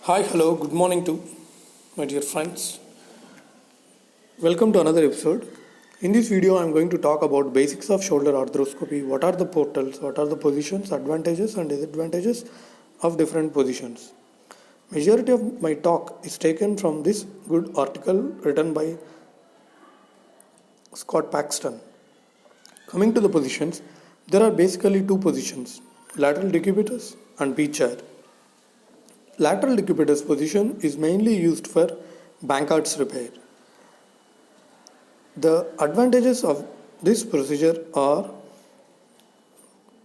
Hi, hello, good morning to my dear friends. Welcome to another episode. In this video, I'm going to talk about basics of shoulder arthroscopy. What are the portals? What are the positions, advantages, and disadvantages of different positions? Majority of my talk is taken from this good article written by Scott Paxton. Coming to the positions, there are basically two positions: lateral decubitus and B chair. Lateral decubitus position is mainly used for Bankhart's repair. The advantages of this procedure are: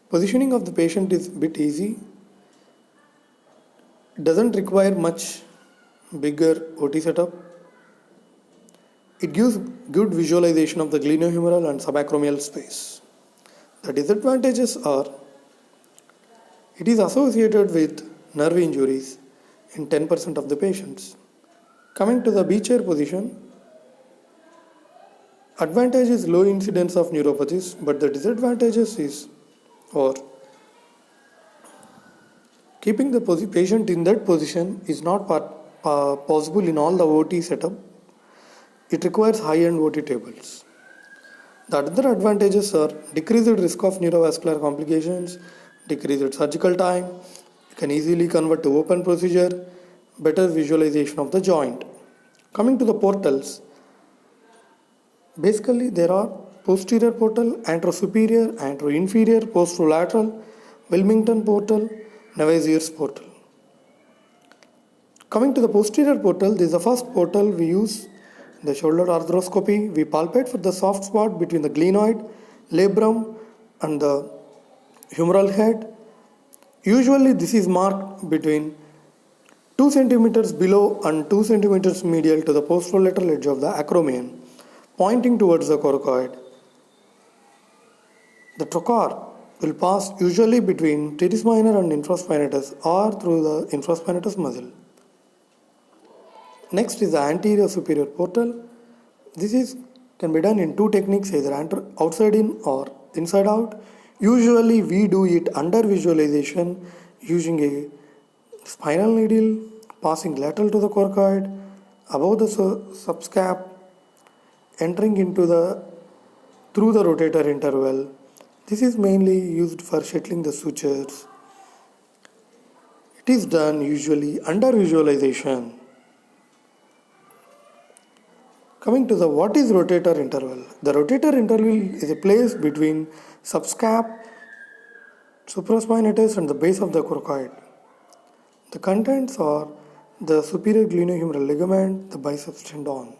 positioning of the patient is a bit easy, doesn't require much bigger OT setup, it gives good visualization of the glenohumeral and subacromial space. The disadvantages are: it is associated with nerve injuries in 10% of the patients. Coming to the B chair position, advantage is low incidence of neuropathies, but the disadvantages is or keeping the patient in that position is not possible in all the OT setup. It requires high-end OT tables. The other advantages are decreased risk of neurovascular complications, decreased surgical time, you can easily convert to open procedure, better visualization of the joint. Coming to the portals, basically there are posterior portal, anterosuperior, anteroinferior, posterolateral, Wilmington portal, Navier portal. Coming to the posterior portal, this is the first portal we use in the shoulder arthroscopy. We palpate for the soft spot between the glenoid, labrum and the humeral head. Usually this is marked between 2 centimeters below and 2 centimeters medial to the posterolateral edge of the acromion, pointing towards the coracoid. The trocar will pass usually between teres minor and infraspinatus or through the infraspinatus muscle. Next is the anterior superior portal. This can be done in two techniques, either outside in or inside out. Usually we do it under visualization using a spinal needle passing lateral to the coracoid, above the subscap, entering through the rotator interval. This is mainly used for settling the sutures. It is done usually under visualization. Coming to the what is rotator interval? The rotator interval is a place between subscap, supraspinatus and the base of the coracoid. The contents are the superior glenohumeral ligament, the biceps tendon.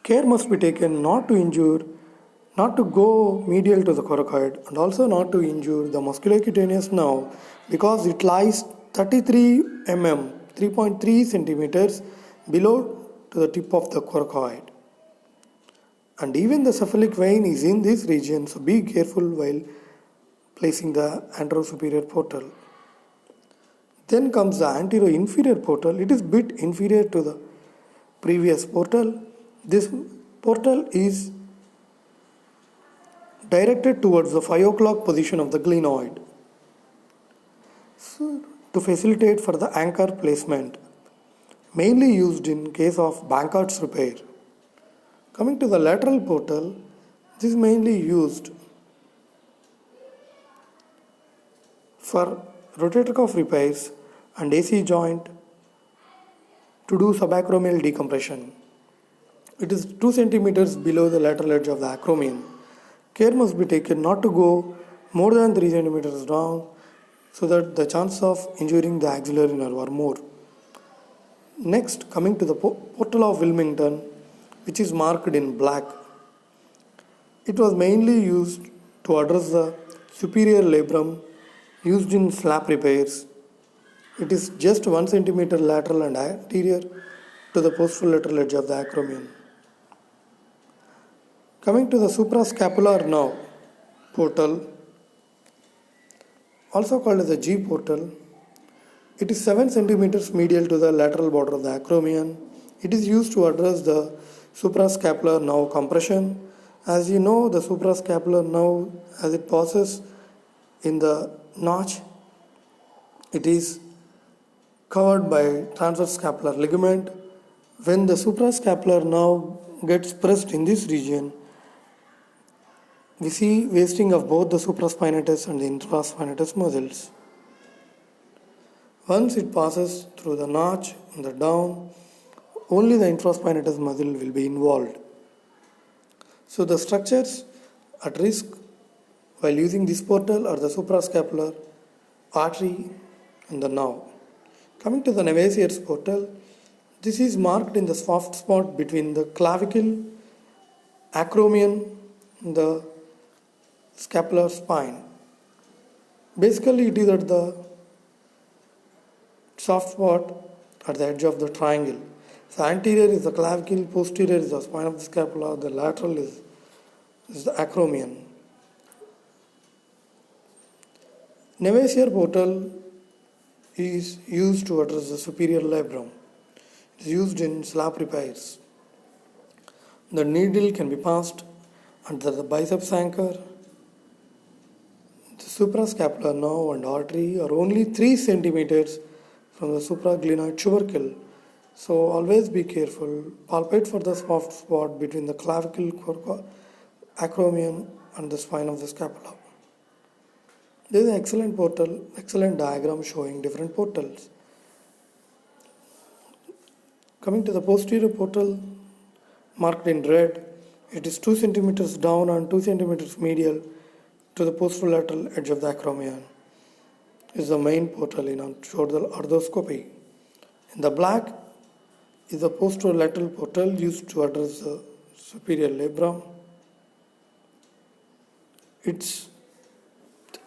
Care must be taken not to go medial to the coracoid and also not to injure the musculocutaneous nerve because it lies 33 mm, 3.3 centimeters below to the tip of the coracoid. And even the cephalic vein is in this region, so be careful while placing the anterosuperior portal. Then comes the anterior-inferior portal. It is bit inferior to the previous portal. This portal is directed towards the 5 o'clock position of the glenoid, so, to facilitate for the anchor placement, mainly used in case of Bankhart's repair. Coming to the lateral portal, this is mainly used for rotator cuff repairs and AC joint to do subacromial decompression. It is 2 centimeters below the lateral edge of the acromion. Care must be taken not to go more than 3 centimeters down so that the chance of injuring the axillary nerve are more. Next, coming to the portal of Wilmington, which is marked in black. It was mainly used to address the superior labrum used in slap repairs. It is just 1 centimeter lateral and anterior to the posterolateral edge of the acromion. Coming to the suprascapular nerve portal, also called as the G portal, it is 7 centimeters medial to the lateral border of the acromion. It is used to address the suprascapular nerve compression. As you know, the suprascapular nerve, as it passes in the notch, it is covered by transverse scapular ligament. When the suprascapular nerve gets pressed in this region, we see wasting of both the supraspinatus and the infraspinatus muscles. Once it passes through the notch and the down, only the infraspinatus muscle will be involved. So the structures at risk while using this portal are the suprascapular, artery and the nerve. Coming to the Navier portal, this is marked in the soft spot between the clavicle, acromion and the scapular spine. Basically it is at the soft spot at the edge of the triangle. So anterior is the clavicle, posterior is the spine of the scapula, the lateral is the acromion. Navier portal is used to address the superior labrum. It is used in slap repairs. The needle can be passed under the biceps anchor. The suprascapular nerve and artery are only 3 centimeters from the supraglenoid tubercle. So always be careful. Palpate for the soft spot between the clavicle, acromion and the spine of the scapula. This is an excellent portal, excellent diagram showing different portals. Coming to the posterior portal, marked in red, it is 2 centimeters down and 2 centimeters medial to the posterolateral edge of the acromion. It is the main portal in orthodontal arthroscopy. In the black is the posterolateral portal used to address the superior labrum. It's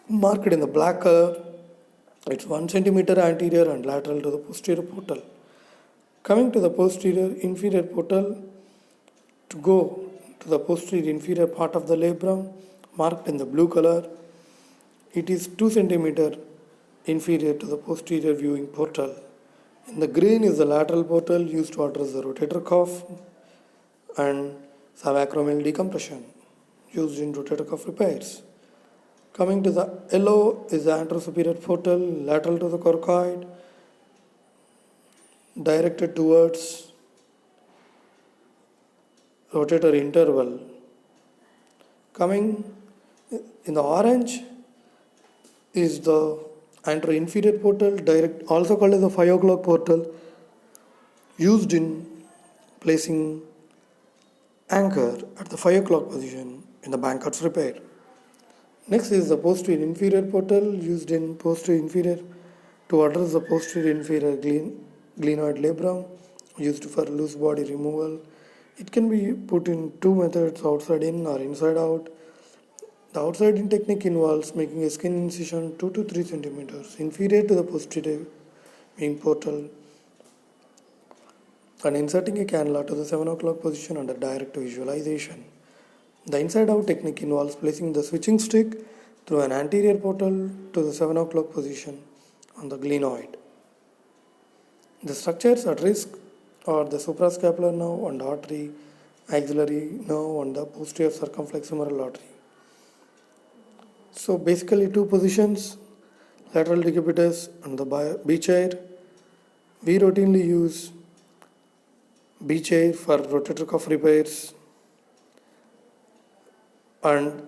marked in the black color. It's 1 centimeter anterior and lateral to the posterior portal. Coming to the posterior inferior portal, to go to the posterior inferior part of the labrum, marked in the blue color, it is 2 centimeter inferior to the posterior viewing portal. In the green is the lateral portal used to address the rotator cuff and subacromial decompression used in rotator cuff repairs. Coming to the yellow is the anterosuperior portal lateral to the coracoid, directed towards rotator interval. Coming in the orange is the anteroinferior portal, direct, also called as the 5 o'clock portal, used in placing anchor at the 5 o'clock position in the Bankhart's repair. Next is the posterior inferior portal, used in posterior inferior to address the posterior inferior glenoid labrum, used for loose body removal. It can be put in 2 methods, outside in or inside out. The outside in technique involves making a skin incision 2 to 3 centimeters inferior to the posterior wing portal and inserting a cannula to the 7 o'clock position under direct visualization. The inside out technique involves placing the switching stick through an anterior portal to the 7 o'clock position on the glenoid. The structures at risk are the suprascapular nerve and artery, axillary nerve and the posterior circumflexural artery. So basically 2 positions, lateral decubitus and the B chair. We routinely use B chair for rotator cuff repairs and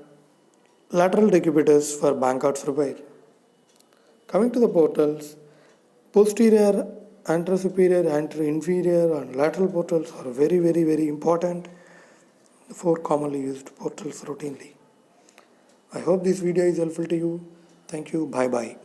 lateral decubitus for Bankhart's repair. Coming to the portals, posterior, anterosuperior, anteroinferior and lateral portals are very important. The 4 commonly used portals routinely. I hope this video is helpful to you. Thank you. Bye bye.